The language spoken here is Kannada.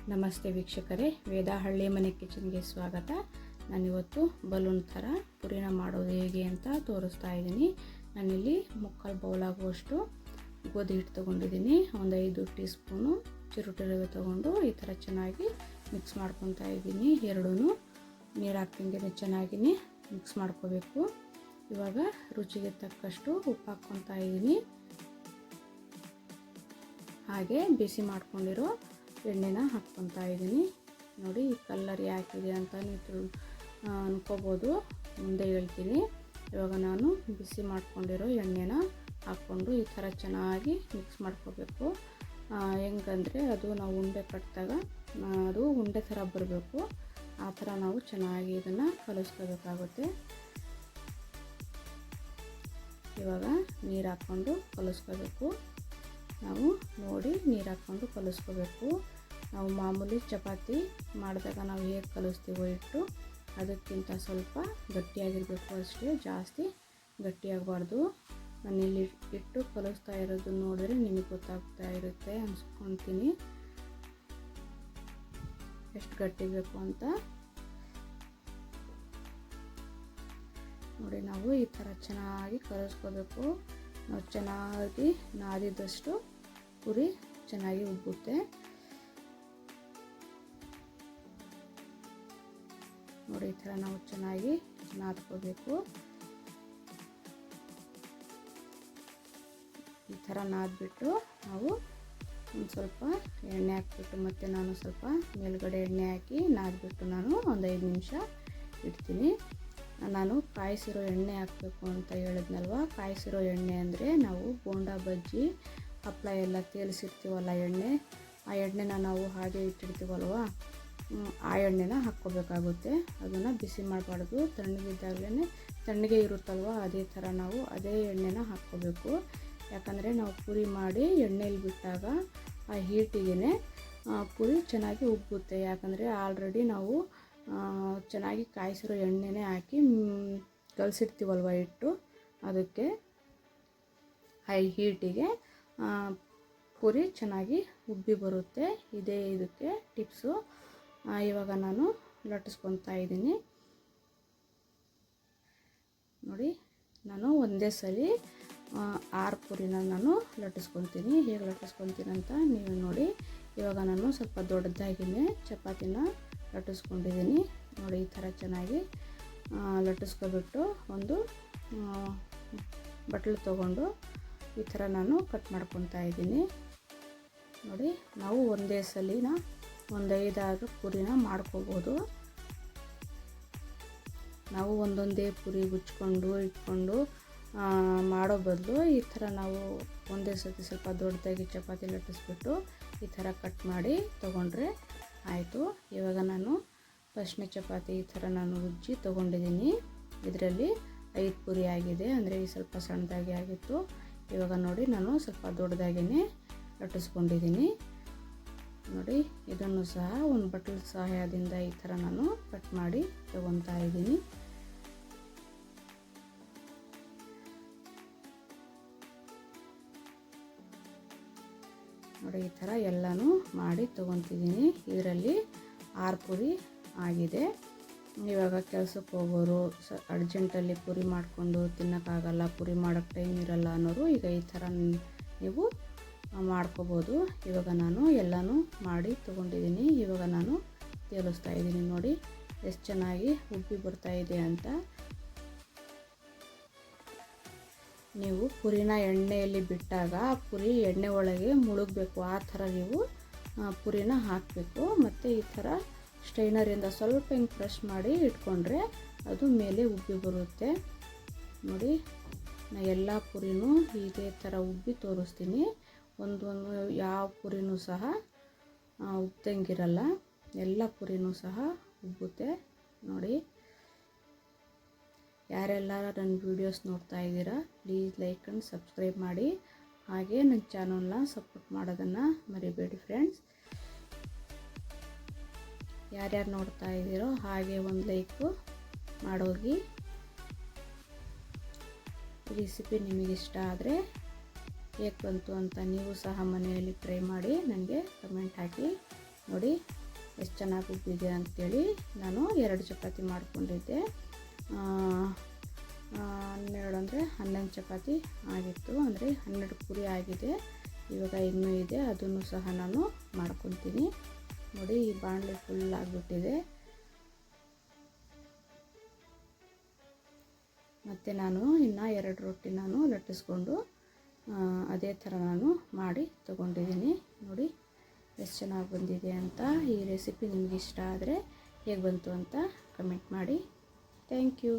ನಮಸ್ತೆ ವೀಕ್ಷಕರೇ, ವೇದಾ ಹಳ್ಳಿ ಮನೆ ಕಿಚನ್ಗೆ ಸ್ವಾಗತ. ನಾನಿವತ್ತು ಬಲೂನ್ ಥರ ಪುರಿನ ಮಾಡೋದು ಹೇಗೆ ಅಂತ ತೋರಿಸ್ತಾ ಇದ್ದೀನಿ. ನಾನಿಲ್ಲಿ ಮುಕ್ಕಾಲು ಬೌಲ್ ಆಗುವಷ್ಟು ಗೋಧಿ ಹಿಟ್ಟು ತೊಗೊಂಡಿದ್ದೀನಿ. ಒಂದು 5 ಟೀ ಸ್ಪೂನು ಚಿರೋಟಿ ರವೆ ತೊಗೊಂಡು ಈ ಥರ ಚೆನ್ನಾಗಿ ಮಿಕ್ಸ್ ಮಾಡ್ಕೊತಾ ಇದ್ದೀನಿ. ಎರಡೂ ನೀರು ಹಾಕ್ದಂಗೆ ಚೆನ್ನಾಗಿ ಮಿಕ್ಸ್ ಮಾಡ್ಕೋಬೇಕು. ಇವಾಗ ರುಚಿಗೆ ತಕ್ಕಷ್ಟು ಉಪ್ಪು ಹಾಕ್ಕೊತಾ ಇದ್ದೀನಿ. ಹಾಗೆ ಬಿಸಿ ಮಾಡ್ಕೊಂಡಿರೋ ಎಣ್ಣೆನ ಹಾಕ್ಕೊತಾ ಇದ್ದೀನಿ. ನೋಡಿ, ಈ ಕಲರ್ ಯಾಕಿದೆ ಅಂತ ನೀವು ಅನ್ಕೋಬೋದು, ಮುಂದೆ ಹೇಳ್ತೀನಿ. ಇವಾಗ ನಾನು ಬಿಸಿ ಮಾಡ್ಕೊಂಡಿರೋ ಎಣ್ಣೆನ ಹಾಕ್ಕೊಂಡು ಈ ಥರ ಚೆನ್ನಾಗಿ ಮಿಕ್ಸ್ ಮಾಡ್ಕೋಬೇಕು. ಹೆಂಗಂದರೆ ಅದು ನಾವು ಉಂಡೆ ಕಟ್ಟಿದಾಗ ಅದು ಉಂಡೆ ಥರ ಬರಬೇಕು. ಆ ಥರ ನಾವು ಚೆನ್ನಾಗಿ ಇದನ್ನು ಕಲಿಸ್ಕೋಬೇಕಾಗುತ್ತೆ. ಇವಾಗ ನೀರು ಹಾಕ್ಕೊಂಡು ಕಲಿಸ್ಕೋಬೇಕು. ನಾವು ನೋಡಿ ನೀರು ಹಾಕ್ಕೊಂಡು ಕಲಿಸ್ಕೋಬೇಕು. ನಾವು ಮಾಮೂಲಿ ಚಪಾತಿ ಮಾಡಿದಾಗ ನಾವು ಹೇಗೆ ಕಲಿಸ್ತೀವೋ ಹಿಟ್ಟು, ಅದಕ್ಕಿಂತ ಸ್ವಲ್ಪ ಗಟ್ಟಿಯಾಗಿರಬೇಕು ಅಷ್ಟೇ, ಜಾಸ್ತಿ ಗಟ್ಟಿಯಾಗಬಾರ್ದು. ನಾನಿಲ್ಲಿ ಹಿಟ್ಟು ಕಲಿಸ್ತಾ ಇರೋದು ನೋಡಿದ್ರೆ ನಿಮಗೆ ಗೊತ್ತಾಗ್ತಾ ಇರುತ್ತೆ ಅನ್ಸ್ಕೊತೀನಿ ಎಷ್ಟು ಗಟ್ಟಿ ಬೇಕು ಅಂತ. ನೋಡಿ, ನಾವು ಈ ಥರ ಚೆನ್ನಾಗಿ ಕಲಿಸ್ಕೋಬೇಕು. ನಾವು ಚೆನ್ನಾಗಿ ನಾದಿದಷ್ಟು ಪುರಿ ಚೆನ್ನಾಗಿ ಉಬ್ಬುತ್ತೆ. ನೋಡಿ, ಈ ಥರ ನಾವು ಚೆನ್ನಾಗಿ ನಾದ್ಕೋಬೇಕು. ಈ ಥರ ನಾದ್ಬಿಟ್ಟು ನಾವು ಒಂದು ಸ್ವಲ್ಪ ಎಣ್ಣೆ ಹಾಕ್ಬಿಟ್ಟು, ಮತ್ತು ನಾನು ಸ್ವಲ್ಪ ಮೇಲ್ಗಡೆ ಎಣ್ಣೆ ಹಾಕಿ ನಾದ್ಬಿಟ್ಟು ನಾನು ಒಂದು 5 ನಿಮಿಷ ಇಡ್ತೀನಿ. ನಾನು ಕಾಯಿಸಿರೋ ಎಣ್ಣೆ ಹಾಕಬೇಕು ಅಂತ ಹೇಳಿದ್ನಲ್ವ. ಕಾಯಿಸಿರೋ ಎಣ್ಣೆ ಅಂದರೆ ನಾವು ಬೋಂಡಾ ಬಜ್ಜಿ ಹಪ್ಪಳ ಎಲ್ಲ ತೇಲಿಸಿರ್ತೀವಲ್ಲ ಎಣ್ಣೆ, ಆ ಎಣ್ಣೆನ ನಾವು ಹಾಗೆ ಇಟ್ಟಿರ್ತೀವಲ್ವ, ಆ ಎಣ್ಣೆನ ಹಾಕ್ಕೋಬೇಕಾಗುತ್ತೆ. ಅದನ್ನು ಬಿಸಿ ಮಾಡಬಾರ್ದು, ತಣ್ಣಗಿದ್ದಾಗಲೇ ತಣ್ಣಗೆ ಇರುತ್ತಲ್ವ, ಅದೇ ಥರ ನಾವು ಅದೇ ಎಣ್ಣೆನ ಹಾಕ್ಕೋಬೇಕು. ಯಾಕಂದರೆ ನಾವು ಪುರಿ ಮಾಡಿ ಎಣ್ಣೆಯಲ್ಲಿ ಬಿಟ್ಟಾಗ ಆ ಹೀಟಿಗೆ ಪುರಿ ಚೆನ್ನಾಗಿ ಉಬ್ಬುತ್ತೆ. ಯಾಕಂದರೆ ಆಲ್ರೆಡಿ ನಾವು ಚೆನ್ನಾಗಿ ಕಾಯಿಸಿರೋ ಎಣ್ಣೆನೇ ಹಾಕಿ ಕಲಸಿರ್ತೀವಲ್ವ ಹಿಟ್ಟು, ಅದಕ್ಕೆ ಹೈ ಹೀಟಿಗೆ ಪುರಿ ಚೆನ್ನಾಗಿ ಉಬ್ಬಿ ಬರುತ್ತೆ. ಇದೇ ಇದಕ್ಕೆ ಟಿಪ್ಸು. ಇವಾಗ ನಾನು ಲಟ್ಟಿಸ್ಕೊತಾ ಇದ್ದೀನಿ. ನೋಡಿ, ನಾನು ಒಂದೇ ಸಲ 6 ಪುರಿನ ನಾನು ಲಟ್ಟಿಸ್ಕೊತೀನಿ. ಹೇಗೆ ಲಟ್ಟಿಸ್ಕೊತೀನಿ ಅಂತ ನೀವು ನೋಡಿ. ಇವಾಗ ನಾನು ಸ್ವಲ್ಪ ದೊಡ್ಡದಾಗಿನೇ ಚಪಾತಿನ ಲಟ್ಟಿಸ್ಕೊಂಡಿದ್ದೀನಿ. ನೋಡಿ, ಈ ಥರ ಚೆನ್ನಾಗಿ ಲಟ್ಟಿಸ್ಕೊಬಿಟ್ಟು ಒಂದು ಬಟ್ಲು ತೊಗೊಂಡು ಈ ಥರ ನಾನು ಕಟ್ ಮಾಡ್ಕೊತಾ ಇದ್ದೀನಿ. ನೋಡಿ, ನಾವು ಒಂದೇ ಸಲಿನ ಒಂದು 5-6 ಪುರಿನ ಮಾಡ್ಕೋಬೋದು. ನಾವು ಒಂದೊಂದೇ ಪುರಿ ಗುಚ್ಕೊಂಡು ಇಟ್ಕೊಂಡು ಮಾಡೋ ಬದಲು ಈ ಥರ ನಾವು ಒಂದೇ ಸತಿ ಸ್ವಲ್ಪ ದೊಡ್ಡದಾಗಿ ಚಪಾತಿ ಲಟ್ಟಿಸ್ಬಿಟ್ಟು ಈ ಥರ ಕಟ್ ಮಾಡಿ ತೊಗೊಂಡ್ರೆ ಆಯಿತು. ಇವಾಗ ನಾನು ಫಸ್ಟ್ನೇ ಚಪಾತಿ ಈ ಥರ ನಾನು ಉಜ್ಜಿ ತೊಗೊಂಡಿದ್ದೀನಿ. ಇದರಲ್ಲಿ 5 ಪುರಿ ಆಗಿದೆ, ಅಂದರೆ ಈ ಸ್ವಲ್ಪ ಸಣ್ಣದಾಗಿ ಆಗಿತ್ತು. ಇವಾಗ ನೋಡಿ, ನಾನು ಸ್ವಲ್ಪ ದೊಡ್ಡದಾಗಿಯೇ ಲಟ್ಟಿಸ್ಕೊಂಡಿದ್ದೀನಿ. ನೋಡಿ, ಇದನ್ನು ಸಹ ಒಂದು ಬಟ್ಲ ಸಹಾಯದಿಂದ ಈ ಥರ ನಾನು ಕಟ್ ಮಾಡಿ ತೊಗೊತಾ ಇದ್ದೀನಿ. ನೋಡಿ, ಈ ಥರ ಎಲ್ಲನೂ ಮಾಡಿ ತೊಗೊತಿದ್ದೀನಿ. ಇದರಲ್ಲಿ 6 ಪುರಿ ಆಗಿದೆ. ಇವಾಗ ಕೆಲಸಕ್ಕೆ ಹೋಗೋರು, ಅರ್ಜೆಂಟಲ್ಲಿ ಪುರಿ ಮಾಡಿಕೊಂಡು ತಿನ್ನೋಕ್ಕಾಗಲ್ಲ, ಪುರಿ ಮಾಡೋಕ್ಕೆ ಟೈಮ್ ಇರಲ್ಲ ಅನ್ನೋರು ಈಗ ಈ ಥರ ನೀವು ಮಾಡ್ಕೋಬೋದು. ಇವಾಗ ನಾನು ಎಲ್ಲನೂ ಮಾಡಿ ತೊಗೊಂಡಿದ್ದೀನಿ. ಇವಾಗ ನಾನು ತೇಲಿಸ್ತಾ ಇದ್ದೀನಿ. ನೋಡಿ ಎಷ್ಟು ಚೆನ್ನಾಗಿ ಉಬ್ಬಿ ಬರ್ತಾ ಇದೆ ಅಂತ. ನೀವು ಪುರಿನ ಎಣ್ಣೆಯಲ್ಲಿ ಬಿಟ್ಟಾಗ ಪುರಿ ಎಣ್ಣೆ ಒಳಗೆ ಮುಳುಗಬೇಕು, ಆ ಥರ ನೀವು ಪುರಿನ ಹಾಕಬೇಕು. ಮತ್ತು ಈ ಥರ ಸ್ಟ್ರೈನರಿಂದ ಸ್ವಲ್ಪ ಹಿಂಗೆ ಪ್ರೆಸ್ ಮಾಡಿ ಇಟ್ಕೊಂಡ್ರೆ ಅದು ಮೇಲೆ ಉಬ್ಬಿ ಬರುತ್ತೆ. ನೋಡಿ, ನಾನು ಎಲ್ಲ ಪುರಿನೂ ಇದೇ ಥರ ಉಬ್ಬಿ ತೋರಿಸ್ತೀನಿ. ಒಂದೊಂದು ಯಾವ ಪುರಿನೂ ಸಹ ಉಬ್ದಂಗಿರಲ್ಲ, ಎಲ್ಲ ಪುರಿನೂ ಸಹ ಉಬ್ಬುತ್ತೆ. ನೋಡಿ, ಯಾರೆಲ್ಲ ನನ್ನ ವೀಡಿಯೋಸ್ ನೋಡ್ತಾ ಇದ್ದೀರಾ, ಪ್ಲೀಸ್ ಲೈಕ್ ಆ್ಯಂಡ್ ಸಬ್ಸ್ಕ್ರೈಬ್ ಮಾಡಿ. ಹಾಗೆ ನನ್ನ ಚಾನಲ್ನ ಸಪೋರ್ಟ್ ಮಾಡೋದನ್ನು ಮರಿಬೇಡಿ ಫ್ರೆಂಡ್ಸ್. ಯಾರ್ಯಾರು ನೋಡ್ತಾ ಇದ್ದೀರೋ ಹಾಗೆ ಒಂದು ಲೈಕು ಮಾಡೋಗಿ. ರೆಸಿಪಿ ನಿಮಗಿಷ್ಟ ಆದರೆ ಹೇಗೆ ಬಂತು ಅಂತ ನೀವು ಸಹ ಮನೆಯಲ್ಲಿ ಟ್ರೈ ಮಾಡಿ ನನಗೆ ಕಮೆಂಟ್ ಹಾಕಿ. ನೋಡಿ ಎಷ್ಟು ಚೆನ್ನಾಗಿ ಉಬ್ಬಿದೆ ಅಂಥೇಳಿ. ನಾನು 2 ಚಪಾತಿ ಮಾಡಿಕೊಂಡಿದ್ದೆ. 12 ಅಂದರೆ 11 ಚಪಾತಿ ಆಗಿತ್ತು, ಅಂದರೆ 12 ಪೂರಿ ಆಗಿದೆ. ಇವಾಗ ಇನ್ನೂ ಇದೆ, ಅದನ್ನು ಸಹ ನಾನು ಮಾಡ್ಕೊತೀನಿ. ನೋಡಿ ಈ ಬಾಣಲೆ ಫುಲ್ ಆಗಿಬಿಟ್ಟಿದೆ. ಮತ್ತು ನಾನು ಇನ್ನು 2 ರೊಟ್ಟಿ ನಾನು ಲಟ್ಟಿಸ್ಕೊಂಡು ಅದೇ ಥರ ನಾನು ಮಾಡಿ ತೊಗೊಂಡಿದ್ದೀನಿ. ನೋಡಿ ಎಷ್ಟು ಚೆನ್ನಾಗಿ ಬಂದಿದೆ ಅಂತ. ಈ ರೆಸಿಪಿ ನಿಮಗೆ ಇಷ್ಟ ಆದರೆ ಹೇಗೆ ಬಂತು ಅಂತ ಕಮೆಂಟ್ ಮಾಡಿ. Thank you.